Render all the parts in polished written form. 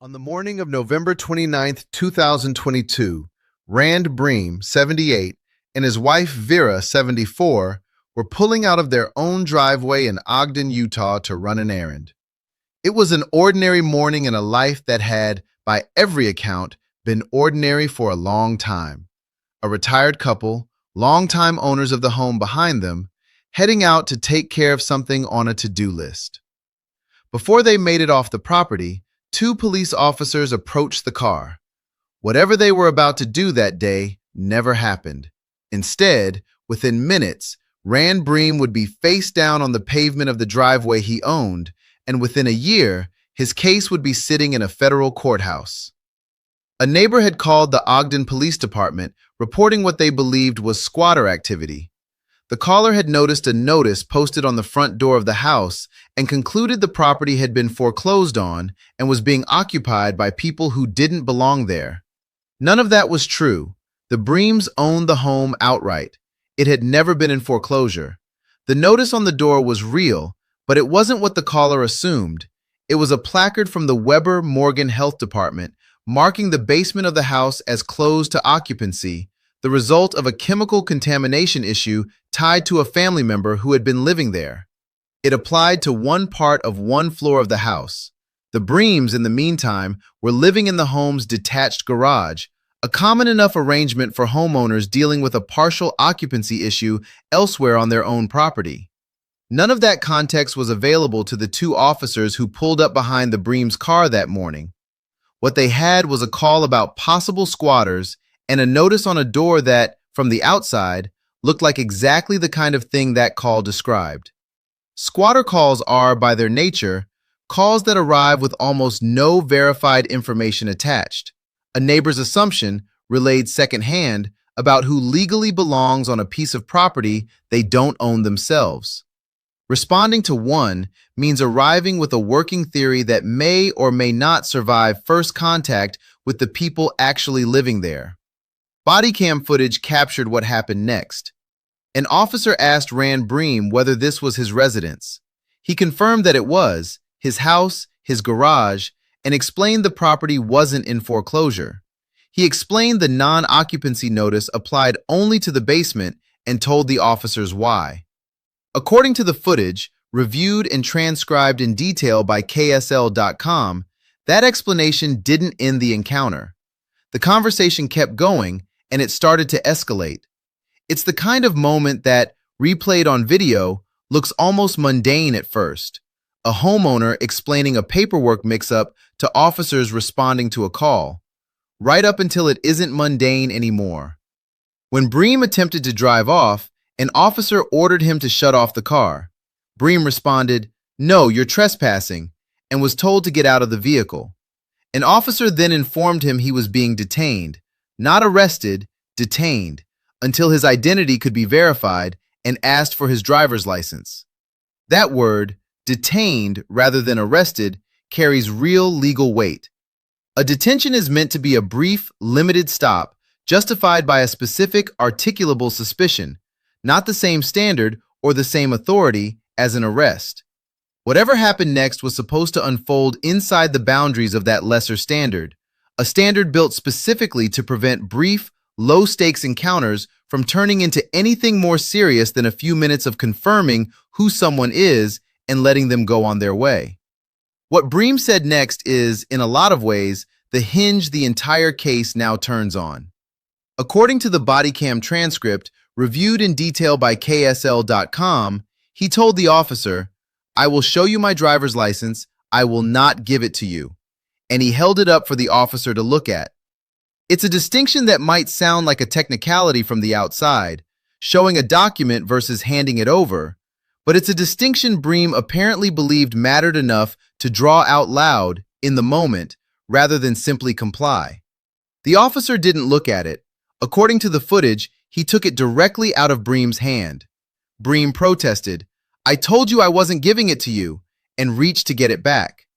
On the morning of November 29th, 2022, Rand Briem, 78, and his wife Vera, 74, were pulling out of their own driveway in Ogden, Utah to run an errand. It was an ordinary morning in a life that had, by every account, been ordinary for a long time. A retired couple, longtime owners of the home behind them, heading out to take care of something on a to-do list. Before they made it off the property, two police officers approached the car. Whatever they were about to do that day never happened. Instead, within minutes, Rand Briem would be face down on the pavement of the driveway he owned, and within a year, his case would be sitting in a federal courthouse. A neighbor had called the Ogden Police Department, reporting what they believed was squatter activity. The caller had noticed a notice posted on the front door of the house and concluded the property had been foreclosed on and was being occupied by people who didn't belong there. None of that was true. The Briems owned the home outright. It had never been in foreclosure. The notice on the door was real, but it wasn't what the caller assumed. It was a placard from the Weber Morgan Health Department marking the basement of the house as closed to occupancy, the result of a chemical contamination issue tied to a family member who had been living there. It applied to one part of one floor of the house. The Briems, in the meantime, were living in the home's detached garage, a common enough arrangement for homeowners dealing with a partial occupancy issue elsewhere on their own property. None of that context was available to the two officers who pulled up behind the Briems' car that morning. What they had was a call about possible squatters and a notice on a door that, from the outside, looked like exactly the kind of thing that call described. Squatter calls are, by their nature, calls that arrive with almost no verified information attached. A neighbor's assumption, relayed secondhand, about who legally belongs on a piece of property they don't own themselves. Responding to one means arriving with a working theory that may or may not survive first contact with the people actually living there. Bodycam footage captured what happened next. An officer asked Rand Briem whether this was his residence. He confirmed that it was, his house, his garage, and explained the property wasn't in foreclosure. He explained the non-occupancy notice applied only to the basement and told the officers why. According to the footage, reviewed and transcribed in detail by KSL.com, that explanation didn't end the encounter. The conversation kept going, and it started to escalate. It's the kind of moment that, replayed on video, looks almost mundane at first. A homeowner explaining a paperwork mix-up to officers responding to a call, right up until it isn't mundane anymore. When Briem attempted to drive off, an officer ordered him to shut off the car. Briem responded, "No, you're trespassing," and was told to get out of the vehicle. An officer then informed him he was being detained, not arrested, detained, until his identity could be verified, and asked for his driver's license. That word, detained rather than arrested, carries real legal weight. A detention is meant to be a brief, limited stop, justified by a specific, articulable suspicion, not the same standard or the same authority as an arrest. Whatever happened next was supposed to unfold inside the boundaries of that lesser standard, a standard built specifically to prevent brief, low-stakes encounters from turning into anything more serious than a few minutes of confirming who someone is and letting them go on their way. What Briem said next is, in a lot of ways, the hinge the entire case now turns on. According to the bodycam transcript, reviewed in detail by KSL.com, he told the officer, "I will show you my driver's license, I will not give it to you," and he held it up for the officer to look at. It's a distinction that might sound like a technicality from the outside, showing a document versus handing it over, but it's a distinction Briem apparently believed mattered enough to draw out loud, in the moment, rather than simply comply. The officer didn't look at it. According to the footage, he took it directly out of Briem's hand. Briem protested, "I told you I wasn't giving it to you," and reached to get it back.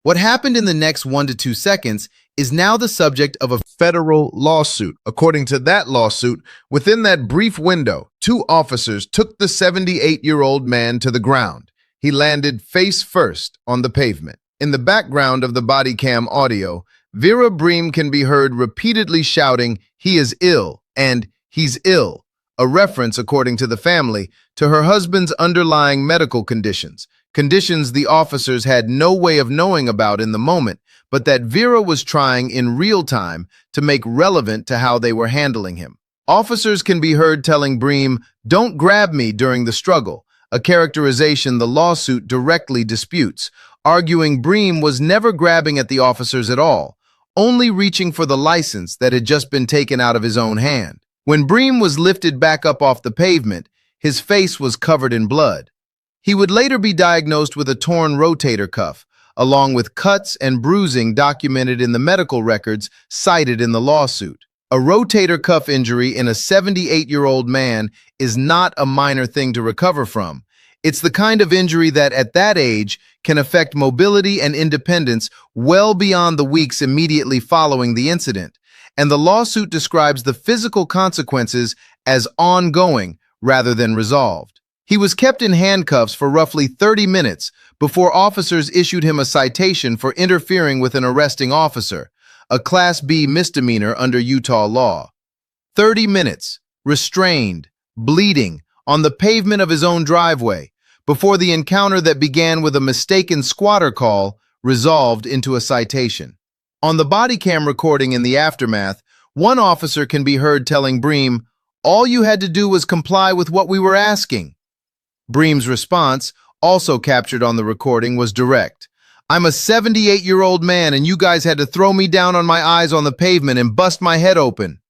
What happened in the next 1 to 2 seconds is now the subject of a federal lawsuit. According to that lawsuit, within that brief window, two officers took the 78-year-old man to the ground. He landed face first on the pavement. In the background of the body cam audio, Vera Briem can be heard repeatedly shouting, "He is ill," and "He's ill," a reference, according to the family, to her husband's underlying medical conditions, conditions the officers had no way of knowing about in the moment, but that Vera was trying in real time to make relevant to how they were handling him. Officers can be heard telling Briem, "Don't grab me," during the struggle, a characterization the lawsuit directly disputes, arguing Briem was never grabbing at the officers at all, only reaching for the license that had just been taken out of his own hand. When Briem was lifted back up off the pavement, his face was covered in blood. He would later be diagnosed with a torn rotator cuff, along with cuts and bruising documented in the medical records cited in the lawsuit. A rotator cuff injury in a 78-year-old man is not a minor thing to recover from. It's the kind of injury that, at that age, can affect mobility and independence well beyond the weeks immediately following the incident, and the lawsuit describes the physical consequences as ongoing rather than resolved. He was kept in handcuffs for roughly 30 minutes before officers issued him a citation for interfering with an arresting officer, a Class B misdemeanor under Utah law. 30 minutes, restrained, bleeding, on the pavement of his own driveway, before the encounter that began with a mistaken squatter call resolved into a citation. On the body cam recording in the aftermath, one officer can be heard telling Briem, "All you had to do was comply with what we were asking." Briem's response, also captured on the recording, was direct. "I'm a 78-year-old man and you guys had to throw me down on my eyes on the pavement and bust my head open."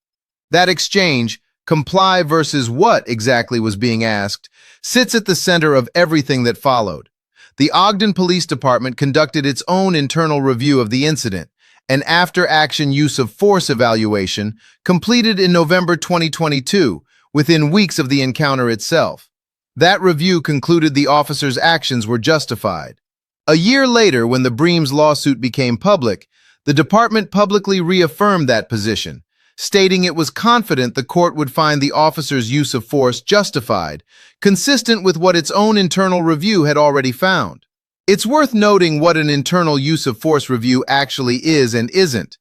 That exchange, comply versus what exactly was being asked, sits at the center of everything that followed. The Ogden Police Department conducted its own internal review of the incident, an after-action use of force evaluation completed in November 2022, within weeks of the encounter itself. That review concluded the officers' actions were justified. A year later, when the Briem's lawsuit became public, the department publicly reaffirmed that position, stating it was confident the court would find the officers' use of force justified, consistent with what its own internal review had already found. It's worth noting what an internal use of force review actually is and isn't.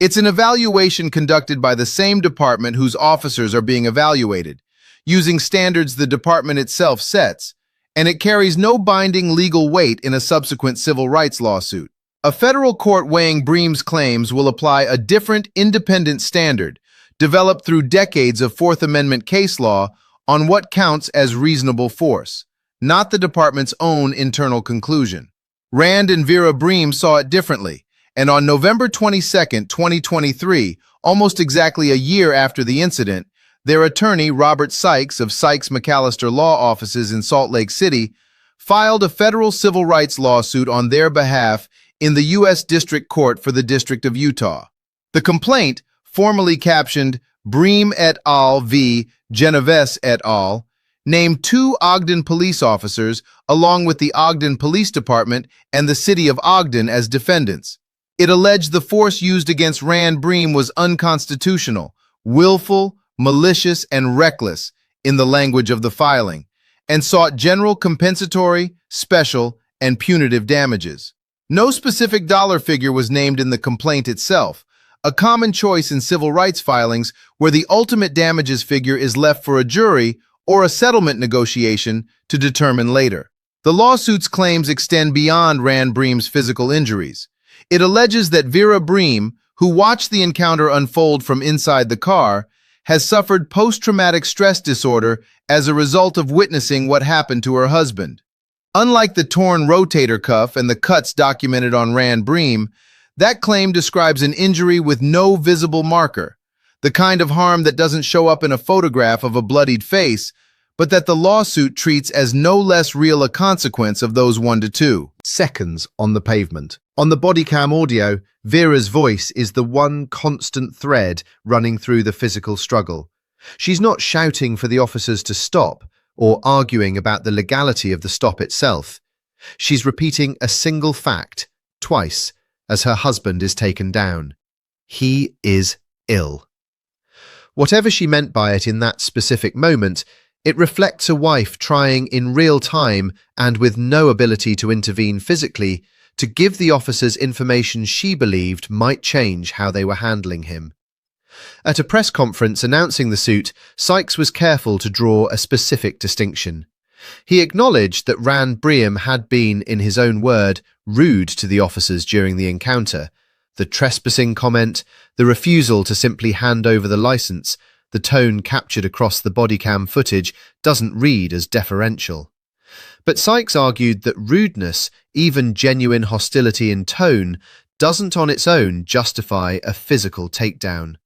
It's an evaluation conducted by the same department whose officers are being evaluated, using standards the department itself sets, and it carries no binding legal weight in a subsequent civil rights lawsuit. A federal court weighing Briem's claims will apply a different, independent standard, developed through decades of Fourth Amendment case law, on what counts as reasonable force, not the department's own internal conclusion. Rand and Vera Briem saw it differently, and on November 22, 2023, almost exactly a year after the incident, their attorney, Robert Sykes of Sykes McAllister Law Offices in Salt Lake City, filed a federal civil rights lawsuit on their behalf in the U.S. District Court for the District of Utah. The complaint, formally captioned Briem et al. V. Genovesse et al., named 2 Ogden police officers along with the Ogden Police Department and the City of Ogden as defendants. It alleged the force used against Rand Briem was unconstitutional, willful, malicious, and reckless, in the language of the filing, and sought general compensatory, special, and punitive damages. No specific dollar figure was named in the complaint itself, a common choice in civil rights filings where the ultimate damages figure is left for a jury or a settlement negotiation to determine later. The lawsuit's claims extend beyond Rand Briem's physical injuries. It alleges that Vera Briem, who watched the encounter unfold from inside the car, has suffered post-traumatic stress disorder as a result of witnessing what happened to her husband. Unlike the torn rotator cuff and the cuts documented on Rand Briem, that claim describes an injury with no visible marker, the kind of harm that doesn't show up in a photograph of a bloodied face, but that the lawsuit treats as no less real a consequence of those 1 to 2 seconds on the pavement. On the body cam audio, Vera's voice is the one constant thread running through the physical struggle. She's not shouting for the officers to stop or arguing about the legality of the stop itself. She's repeating a single fact twice as her husband is taken down. He is ill. Whatever she meant by it in that specific moment, it reflects a wife trying in real time and with no ability to intervene physically to give the officers information she believed might change how they were handling him. At a press conference announcing the suit, Sykes was careful to draw a specific distinction. He acknowledged that Rand Briem had been, in his own word, rude to the officers during the encounter. The trespassing comment, the refusal to simply hand over the license, the tone captured across the bodycam footage doesn't read as deferential. But Sykes argued that rudeness, even genuine hostility in tone, doesn't on its own justify a physical takedown.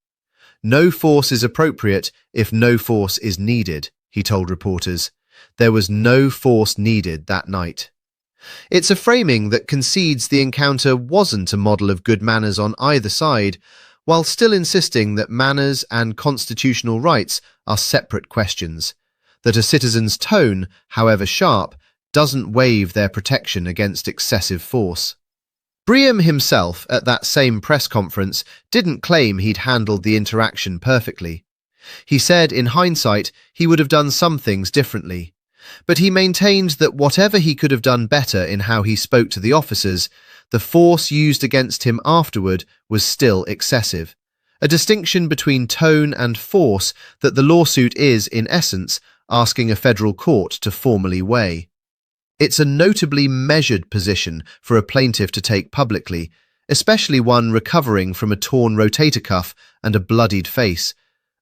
No force is appropriate if no force is needed, he told reporters. There was no force needed that night. It's a framing that concedes the encounter wasn't a model of good manners on either side, while still insisting that manners and constitutional rights are separate questions, that a citizen's tone, however sharp, doesn't waive their protection against excessive force. Briem himself, at that same press conference, didn't claim he'd handled the interaction perfectly. He said, in hindsight, he would have done some things differently. But he maintained that whatever he could have done better in how he spoke to the officers, the force used against him afterward was still excessive. A distinction between tone and force that the lawsuit is, in essence, asking a federal court to formally weigh. It's a notably measured position for a plaintiff to take publicly, especially one recovering from a torn rotator cuff and a bloodied face,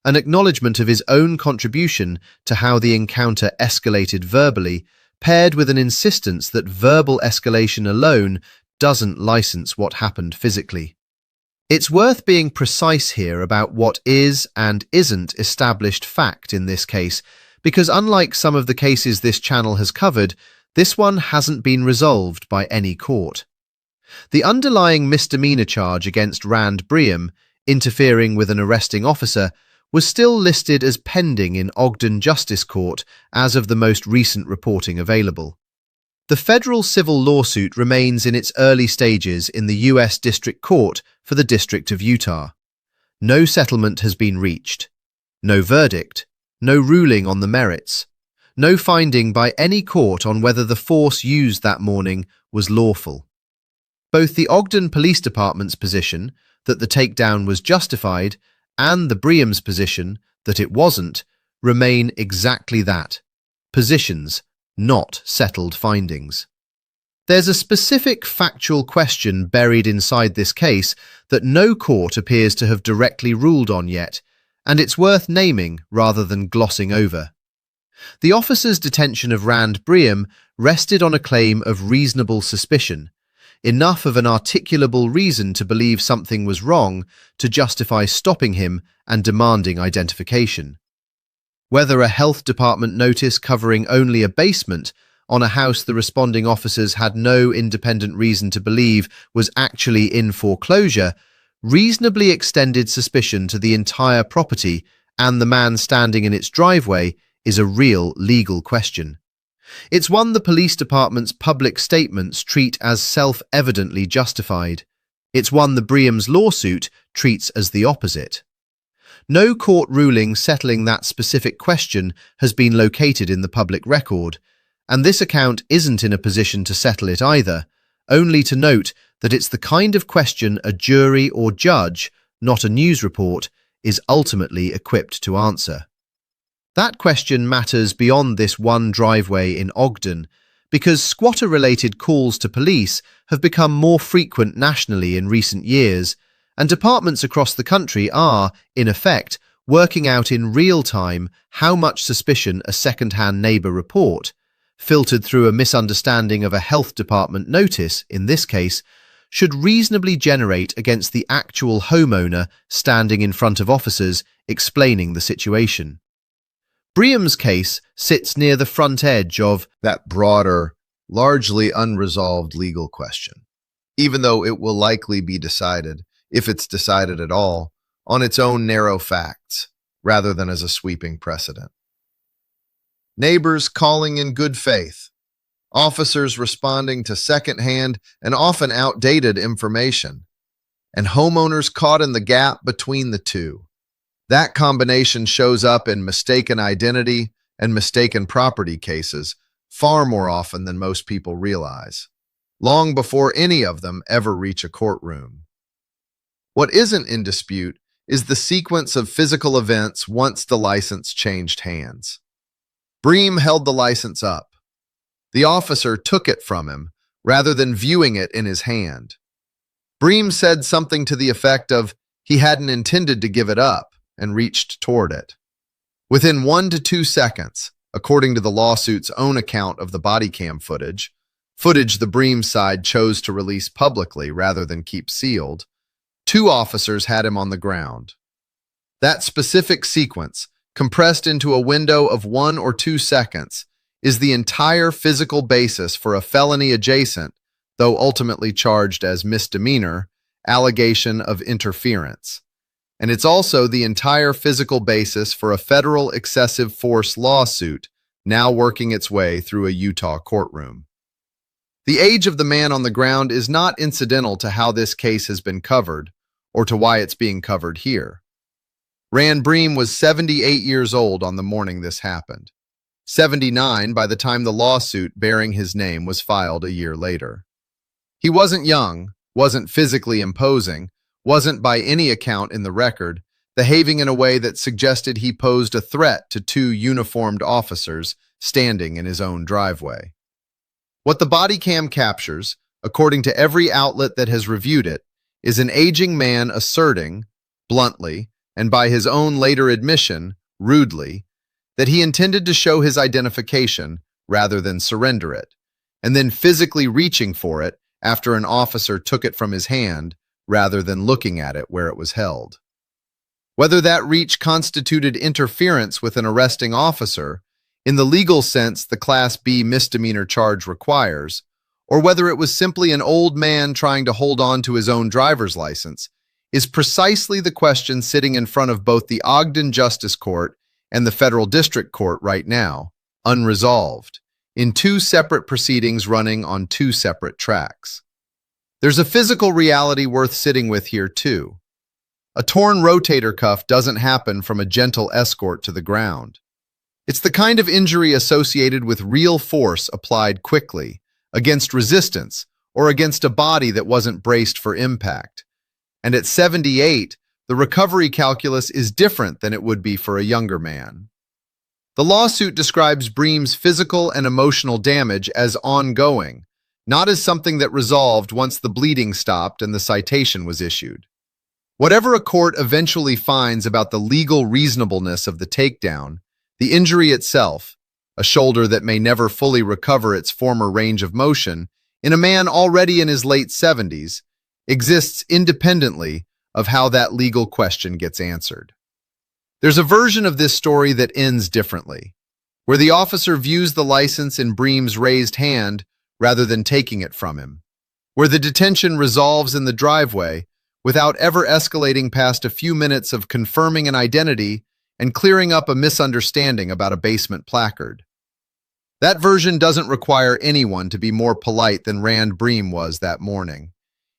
an acknowledgement of his own contribution to how the encounter escalated verbally, paired with an insistence that verbal escalation alone doesn't license what happened physically. It's worth being precise here about what is and isn't established fact in this case, because unlike some of the cases this channel has covered, this one hasn't been resolved by any court. The underlying misdemeanor charge against Rand Briem, interfering with an arresting officer, was still listed as pending in Ogden Justice Court as of the most recent reporting available. The federal civil lawsuit remains in its early stages in the U.S. District Court for the District of Utah. No settlement has been reached. No verdict. No ruling on the merits. No finding by any court on whether the force used that morning was lawful. Both the Ogden Police Department's position that the takedown was justified and the Briem's position that it wasn't remain exactly that. Positions, not settled findings. There's a specific factual question buried inside this case that no court appears to have directly ruled on yet, and it's worth naming rather than glossing over. The officer's detention of Rand Briem rested on a claim of reasonable suspicion, enough of an articulable reason to believe something was wrong to justify stopping him and demanding identification. Whether a health department notice covering only a basement on a house the responding officers had no independent reason to believe was actually in foreclosure, reasonably extended suspicion to the entire property and the man standing in its driveway is a real legal question. It's one the police department's public statements treat as self-evidently justified. It's one the Briem's lawsuit treats as the opposite. No court ruling settling that specific question has been located in the public record, and this account isn't in a position to settle it either, only to note that it's the kind of question a jury or judge, not a news report, is ultimately equipped to answer. That question matters beyond this one driveway in Ogden, because squatter-related calls to police have become more frequent nationally in recent years, and departments across the country are, in effect, working out in real time how much suspicion a second-hand neighbour report, filtered through a misunderstanding of a health department notice, in this case, should reasonably generate against the actual homeowner standing in front of officers explaining the situation. Briem's case sits near the front edge of that broader, largely unresolved legal question, even though it will likely be decided, if it's decided at all, on its own narrow facts, rather than as a sweeping precedent. Neighbors calling in good faith, officers responding to second-hand and often outdated information, and homeowners caught in the gap between the two. That combination shows up in mistaken identity and mistaken property cases far more often than most people realize. long before any of them ever reach a courtroom. What isn't in dispute is the sequence of physical events once the license changed hands. Briem held the license up. The officer took it from him, rather than viewing it in his hand. Briem said something to the effect of he hadn't intended to give it up and reached toward it. Within 1 to 2 seconds, according to the lawsuit's own account of the bodycam footage the Briem side chose to release publicly rather than keep sealed, 2 officers had him on the ground. That specific sequence, compressed into a window of 1 or 2 seconds, is the entire physical basis for a felony adjacent, though ultimately charged as misdemeanor, allegation of interference. And it's also the entire physical basis for a federal excessive force lawsuit now working its way through a Utah courtroom. The age of the man on the ground is not incidental to how this case has been covered, or to why it's being covered here. Rand Briem was 78 years old on the morning this happened, 79 by the time the lawsuit bearing his name was filed a year later. He wasn't young, wasn't physically imposing, wasn't by any account in the record, behaving in a way that suggested he posed a threat to 2 uniformed officers standing in his own driveway. What the body cam captures, according to every outlet that has reviewed it, is an aging man asserting, bluntly, and by his own later admission, rudely, that he intended to show his identification rather than surrender it, and then physically reaching for it after an officer took it from his hand rather than looking at it where it was held. Whether that reach constituted interference with an arresting officer, in the legal sense the Class B misdemeanor charge requires, or whether it was simply an old man trying to hold on to his own driver's license, is precisely the question sitting in front of both the Ogden Justice Court and the Federal District Court right now, unresolved, in 2 separate proceedings running on 2 separate tracks. There's a physical reality worth sitting with here too. A torn rotator cuff doesn't happen from a gentle escort to the ground. It's the kind of injury associated with real force applied quickly, against resistance, or against a body that wasn't braced for impact. And at 78, the recovery calculus is different than it would be for a younger man. The lawsuit describes Briem's physical and emotional damage as ongoing, not as something that resolved once the bleeding stopped and the citation was issued. Whatever a court eventually finds about the legal reasonableness of the takedown, the injury itself, a shoulder that may never fully recover its former range of motion, in a man already in his late 70s, exists independently of how that legal question gets answered. There's a version of this story that ends differently, where the officer views the license in Briem's raised hand rather than taking it from him, where the detention resolves in the driveway without ever escalating past a few minutes of confirming an identity and clearing up a misunderstanding about a basement placard. That version doesn't require anyone to be more polite than Rand Briem was that morning.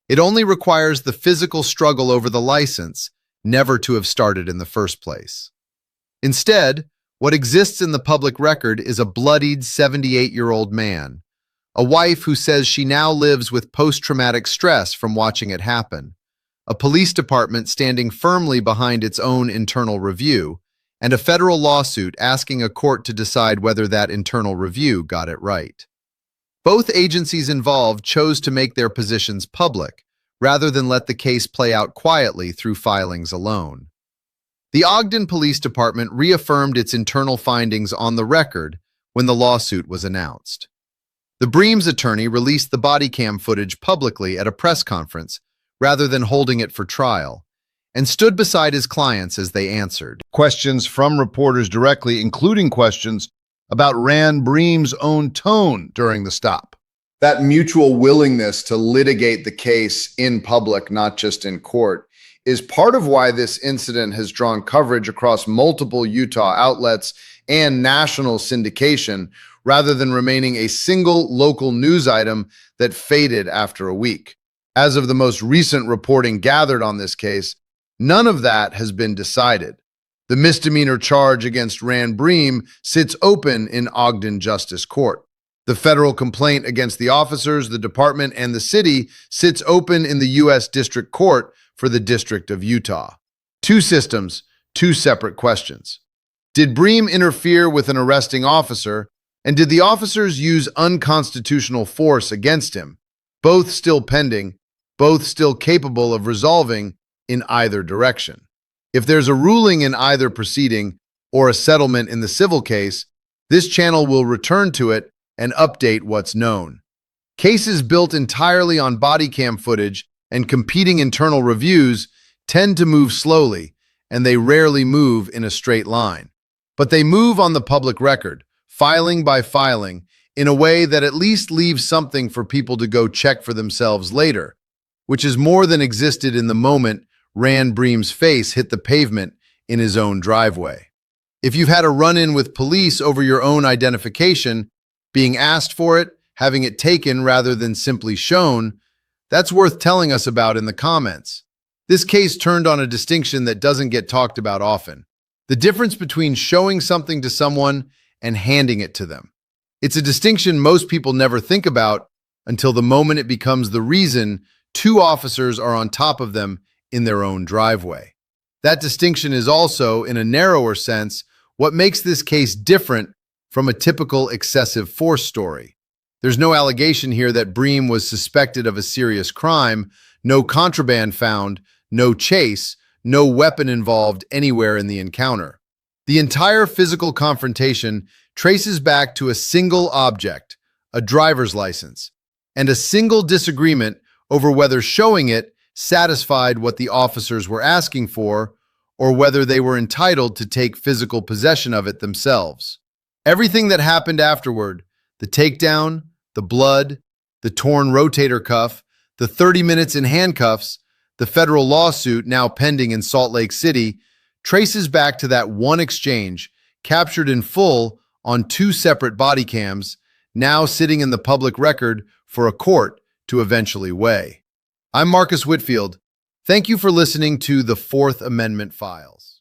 It only requires the physical struggle over the license never to have started in the first place. Instead, what exists in the public record is a bloodied 78-year-old man, a wife who says she now lives with post-traumatic stress from watching it happen, a police department standing firmly behind its own internal review, and a federal lawsuit asking a court to decide whether that internal review got it right. Both agencies involved chose to make their positions public, rather than let the case play out quietly through filings alone. The Ogden Police Department reaffirmed its internal findings on the record when the lawsuit was announced. The Briem's attorney released the body cam footage publicly at a press conference, rather than holding it for trial, and stood beside his clients as they answered questions from reporters directly, including questions about Rand Briem's own tone during the stop. That mutual willingness to litigate the case in public, not just in court, is part of why this incident has drawn coverage across multiple Utah outlets and national syndication, rather than remaining a single local news item that faded after a week. As of the most recent reporting gathered on this case, none of that has been decided. The misdemeanor charge against Rand Briem sits open in Ogden Justice Court. The federal complaint against the officers, the department, and the city sits open in the U.S. District Court for the District of Utah. Two systems, two separate questions. Did Briem interfere with an arresting officer, and did the officers use unconstitutional force against him? Both still pending, both still capable of resolving in either direction. If there's a ruling in either proceeding or a settlement in the civil case, this channel will return to it and update what's known. Cases built entirely on body cam footage and competing internal reviews tend to move slowly, and they rarely move in a straight line. But they move on the public record, filing by filing, in a way that at least leaves something for people to go check for themselves later, which is more than existed in the moment Rand Briem's face hit the pavement in his own driveway. If you've had a run-in with police over your own identification, being asked for it, having it taken rather than simply shown, that's worth telling us about in the comments. This case turned on a distinction that doesn't get talked about often. The difference between showing something to someone and handing it to them. It's a distinction most people never think about until the moment it becomes the reason two officers are on top of them in their own driveway. That distinction is also, in a narrower sense, what makes this case different from a typical excessive force story. There's no allegation here that Briem was suspected of a serious crime, no contraband found, no chase, no weapon involved anywhere in the encounter. The entire physical confrontation traces back to a single object, a driver's license, and a single disagreement over whether showing it satisfied what the officers were asking for or whether they were entitled to take physical possession of it themselves. Everything that happened afterward, the takedown, the blood, the torn rotator cuff, the 30 minutes in handcuffs, the federal lawsuit now pending in Salt Lake City, traces back to that one exchange captured in full on two separate body cams, now sitting in the public record for a court to eventually weigh. I'm Marcus Whitfield. Thank you for listening to the Fourth Amendment Files.